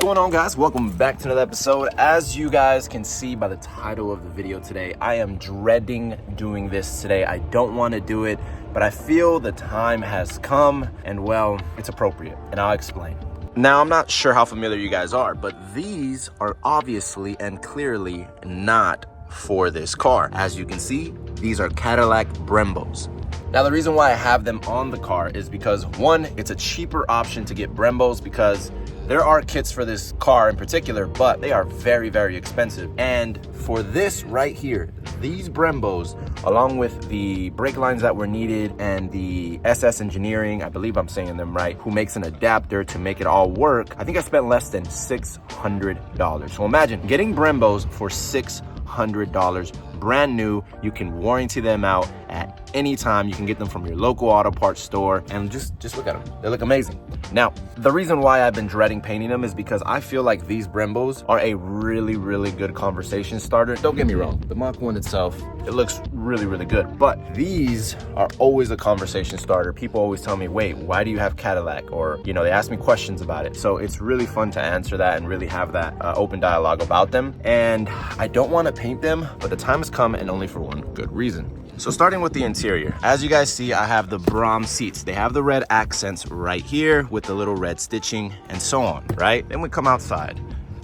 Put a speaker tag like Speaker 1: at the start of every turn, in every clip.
Speaker 1: going on, guys? Welcome back to another episode. As you guys can see by the title of the video today, I am dreading doing this today. I don't want to do it, but I feel the time has come and, well, it's appropriate, and I'll explain. Now, I'm not sure how familiar you guys are, but these are obviously and clearly not for this car. As you can see, these are Cadillac Brembos. Now, the reason why I have them on the car is because, one, it's a cheaper option to get Brembos because there are kits for this car in particular, but they are very, very expensive. And for this right here, these Brembos, along with the brake lines that were needed and the SS Engineering, I believe I'm saying them right, who makes an adapter to make it all work, I think I spent less than $600. So imagine getting Brembos for $600. Brand new. You can warranty them out at any time. You can get them from your local auto parts store, and just look at them. They look amazing. Now, the reason why I've been dreading painting them is because I feel like these Brembos are a really, really good conversation starter. Don't get me wrong, the Mach 1 itself, it looks really, really good, but these are always a conversation starter. People always tell me, wait, why do you have Cadillac? Or, you know, they ask me questions about it. So it's really fun to answer that and really have that open dialogue about them. And I don't want to paint them, but the time has come, and only for one good reason. So starting with the interior, as you guys see, I have the Brahms seats. They have the red accents right here with the little red stitching and so on, right? Then we come outside.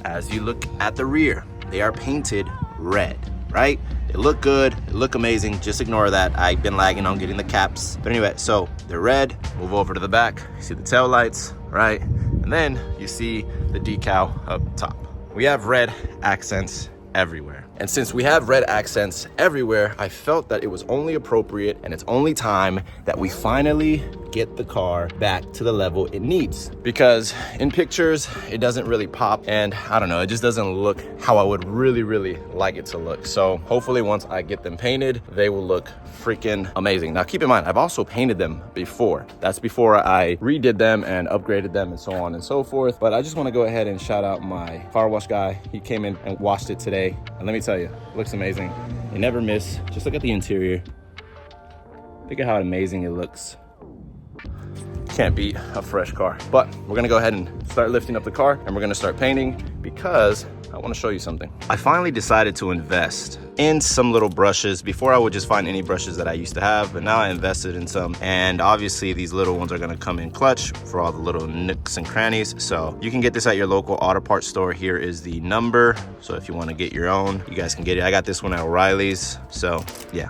Speaker 1: As you look at the rear, they are painted red, right? They look good, they look amazing. Just ignore that. I've been lagging on getting the caps. But anyway, so they're red. Move over to the back. You see the tail lights, right? And then you see the decal up top. We have red accents everywhere. And since we have red accents everywhere, I felt that it was only appropriate and it's only time that we finally get the car back to the level it needs. Because in pictures, it doesn't really pop, and I don't know, it just doesn't look how I would really, really like it to look. So hopefully once I get them painted, they will look freaking amazing. Now keep in mind, I've also painted them before. That's before I redid them and upgraded them and so on and so forth. But I just want to go ahead and shout out my car wash guy. He came in and washed it today. And let me tell you, it looks amazing. They never miss. Just look at the interior. Look at how amazing it looks. Can't beat a fresh car. But we're gonna go ahead and start lifting up the car, and we're gonna start painting because I wanna show you something. I finally decided to invest in some little brushes. Before I would just find any brushes that I used to have, but now I invested in some. And obviously these little ones are gonna come in clutch for all the little nooks and crannies. So you can get this at your local auto parts store. Here is the number. So if you wanna get your own, you guys can get it. I got this one at O'Reilly's. So yeah.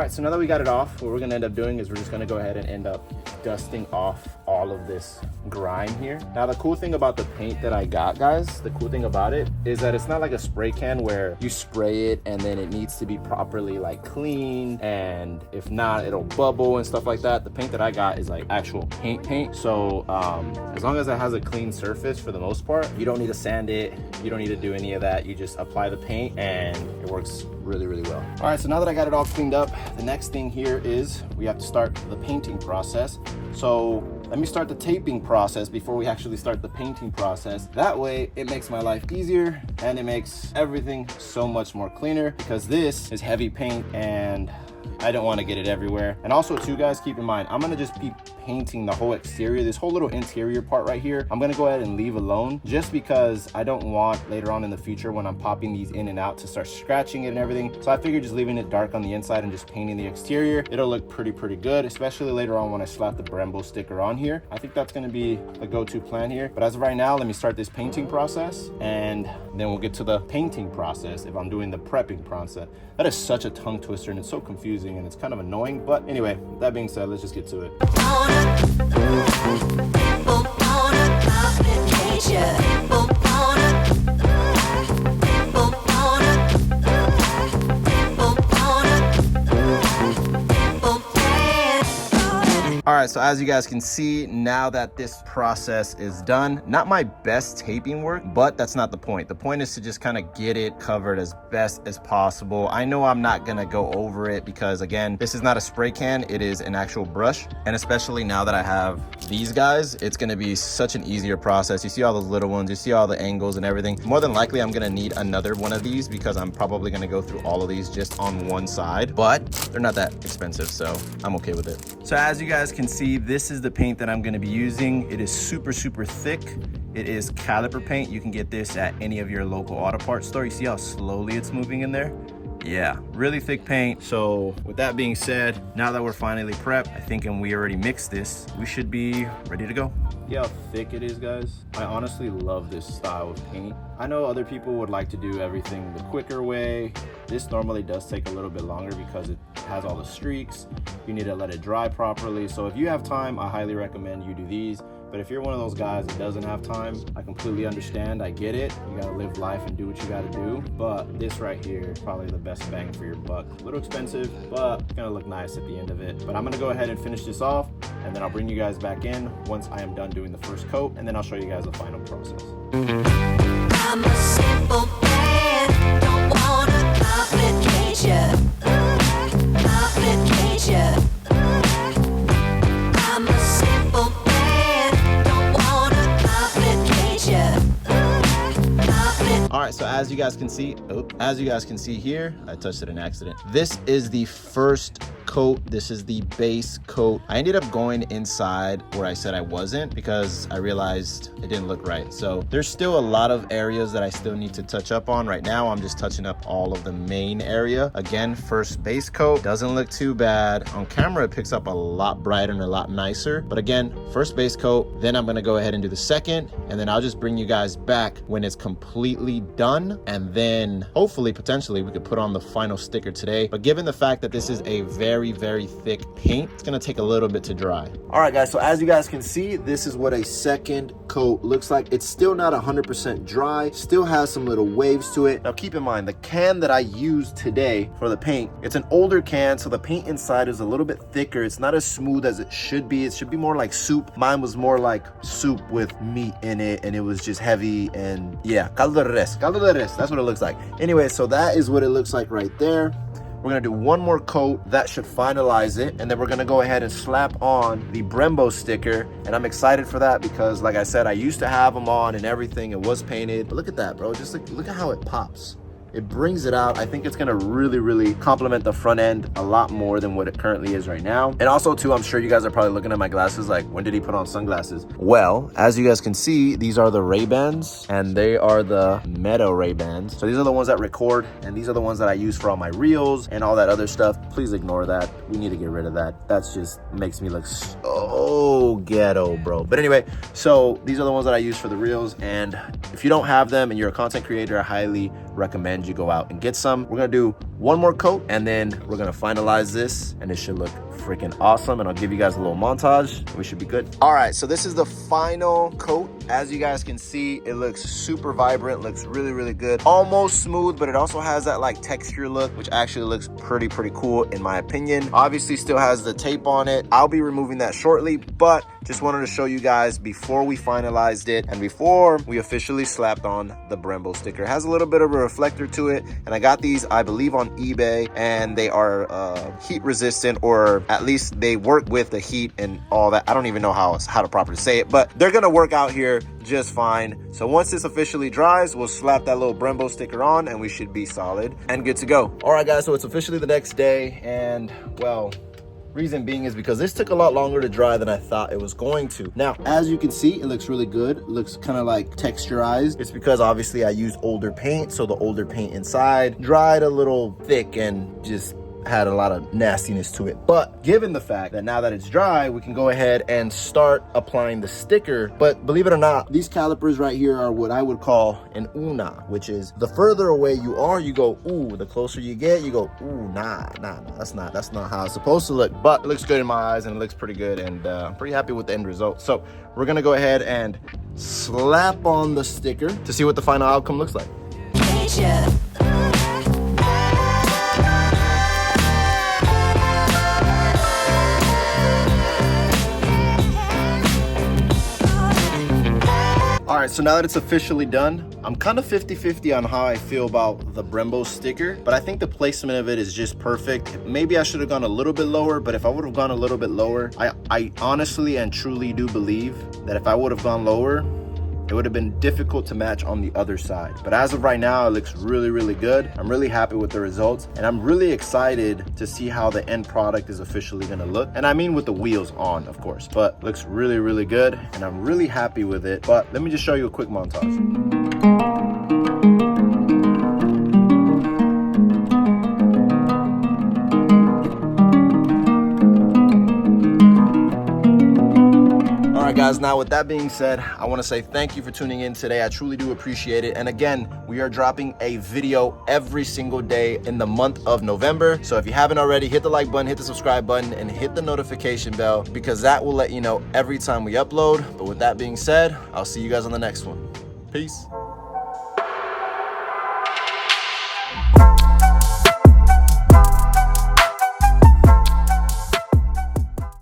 Speaker 1: So now that we got it off, what we're gonna end up doing is we're just gonna go ahead and end up dusting off all of this grime here. Now, the cool thing about the paint that I got, guys, the cool thing about it is that it's not like a spray can where you spray it and then it needs to be properly like cleaned, and if not, it'll bubble and stuff like that. The paint that I got is like actual paint. So as long as it has a clean surface, for the most part, you don't need to sand it, you don't need to do any of that. You just apply the paint and it works really, really well. All right, so now that I got it all cleaned up, the next thing here is we have to start the painting process. So let me start the taping process before we actually start the painting process. That way it makes my life easier and it makes everything so much more cleaner, because this is heavy paint and I don't want to get it everywhere. And also too, guys, keep in mind, I'm gonna just be painting the whole exterior. This whole little interior part right here, I'm gonna go ahead and leave alone, just because I don't want later on in the future when I'm popping these in and out to start scratching it and everything. So I figured just leaving it dark on the inside and just painting the exterior, it'll look pretty good, especially later on when I slap the Brembo sticker on here. I think that's gonna be the go-to plan here. But as of right now, let me start this painting process, and then we'll get to the painting process if I'm doing the prepping process. That is such a tongue twister and it's so confusing and it's kind of annoying. But anyway, that being said, let's just get to it. so as you guys can see, now that this process is done, not my best taping work, but that's not the point. The point is to just kind of get it covered as best as possible. I know I'm not gonna go over it because again, this is not a spray can, it is an actual brush. And especially now that I have these guys, it's gonna be such an easier process. You see all those little ones, you see all the angles and everything. More than likely, I'm gonna need another one of these because I'm probably gonna go through all of these just on one side, but they're not that expensive, so I'm okay with it. So as you guys can see, this is the paint that I'm gonna be using. It is super, super thick. It is caliper paint. You can get this at any of your local auto parts store. You see how slowly it's moving in there? Yeah, really thick paint. So with that being said, now that we're finally prepped, I think, and we already mixed this, we should be ready to go. See how thick it is, guys? I honestly love this style of paint. I know other people would like to do everything the quicker way. This normally does take a little bit longer because it has all the streaks. You need to let it dry properly. So if you have time, I highly recommend you do these. But if you're one of those guys that doesn't have time, I completely understand. I get it. You gotta live life and do what you gotta do. But this right here is probably the best bang for your buck. A little expensive, but it's gonna look nice at the end of it. But I'm gonna go ahead and finish this off, and then I'll bring you guys back in once I am done doing the first coat, and then I'll show you guys the final process.
Speaker 2: I'm a simple man, don't wanna complicate ya. Complicate ya. I'm a simple man, don't wanna complicate ya.
Speaker 1: All right, so as you guys can see, here, I touched it in accident. This is the first coat. This is the base coat. I ended up going inside where I said I wasn't because I realized it didn't look right. So there's still a lot of areas that I still need to touch up on. Right now, I'm just touching up all of the main area. Again, first base coat doesn't look too bad. On camera, it picks up a lot brighter and a lot nicer. But again, first base coat, then I'm gonna go ahead and do the second, and then I'll just bring you guys back when it's completely done. And then hopefully, potentially, we could put on the final sticker today. But given the fact that this is a very, very thick paint, it's gonna take a little bit to dry. All right, guys, so as you guys can see, this is what a second coat looks like. It's still not 100% dry, still has some little waves to it. Now keep in mind, the can that I used today for the paint, it's an older can, so the paint inside is a little bit thicker. It's not as smooth as it should be. It should be more like soup. Mine was more like soup with meat in it, and it was just heavy, and yeah, caldo de res, that's what it looks like. Anyway, so that is what it looks like right there. We're gonna do one more coat. That should finalize it. And then we're gonna go ahead and slap on the Brembo sticker. And I'm excited for that because, like I said, I used to have them on and everything. It was painted. But look at that, bro. Just look at how it pops. It brings it out. I think it's gonna really, really complement the front end a lot more than what it currently is right now. And also too, I'm sure you guys are probably looking at my glasses like, when did he put on sunglasses? Well, as you guys can see, these are the Ray-Bans and they are the Meta Ray-Bans. So these are the ones that record, and these are the ones that I use for all my reels and all that other stuff. Please ignore that. We need to get rid of that. That's just makes me look so ghetto, bro. But anyway, so these are the ones that I use for the reels. And if you don't have them and you're a content creator, I highly recommend you go out and get some. We're gonna do one more coat and then we're gonna finalize this, and it should look freaking awesome. And I'll give you guys a little montage. We should be good. All right, so this is the final coat. As you guys can see, it looks super vibrant, looks really, really good. Almost smooth, but it also has that like texture look, which actually looks pretty cool in my opinion. Obviously still has the tape on it. I'll be removing that shortly, but just wanted to show you guys before we finalized it and before we officially slapped on the Brembo sticker. It has a little bit of a reflector to it, and I got these, I believe, on eBay, and they are heat resistant, or at least they work with the heat and all that. I don't even know how to properly say it, but they're gonna work out here just fine. So once this officially dries, we'll slap that little Brembo sticker on and we should be solid and good to go. All right, guys, so it's officially the next day, and well, reason being is because this took a lot longer to dry than I thought it was going to. Now, as you can see, it looks really good. It looks kind of like texturized. It's because obviously I used older paint, so the older paint inside dried a little thick and just had a lot of nastiness to it. But given the fact that now that it's dry, we can go ahead and start applying the sticker. But believe it or not, these calipers right here are what I would call an una, which is the further away you are, you go ooh. The closer you get, you go ooh, nah, that's not how it's supposed to look. But it looks good in my eyes and it looks pretty good, and I'm pretty happy with the end result. So we're gonna go ahead and slap on the sticker to see what the final outcome looks like. All right, so now that it's officially done, I'm kind of 50-50 on how I feel about the Brembo sticker, but I think the placement of it is just perfect. Maybe I should have gone a little bit lower, but if I would have gone a little bit lower, I honestly and truly do believe that if I would have gone lower, it would have been difficult to match on the other side. But as of right now, it looks really, really good. I'm really happy with the results, and I'm really excited to see how the end product is officially gonna look. And I mean with the wheels on, of course, but looks really, really good, and I'm really happy with it. But let me just show you a quick montage. Guys, now with that being said, I want to say thank you for tuning in today. I truly do appreciate it. And again, we are dropping a video every single day in the month of November. So if you haven't already, hit the like button, hit the subscribe button, and hit the notification bell, because that will let you know every time we upload. But with that being said, I'll see you guys on the next one. Peace.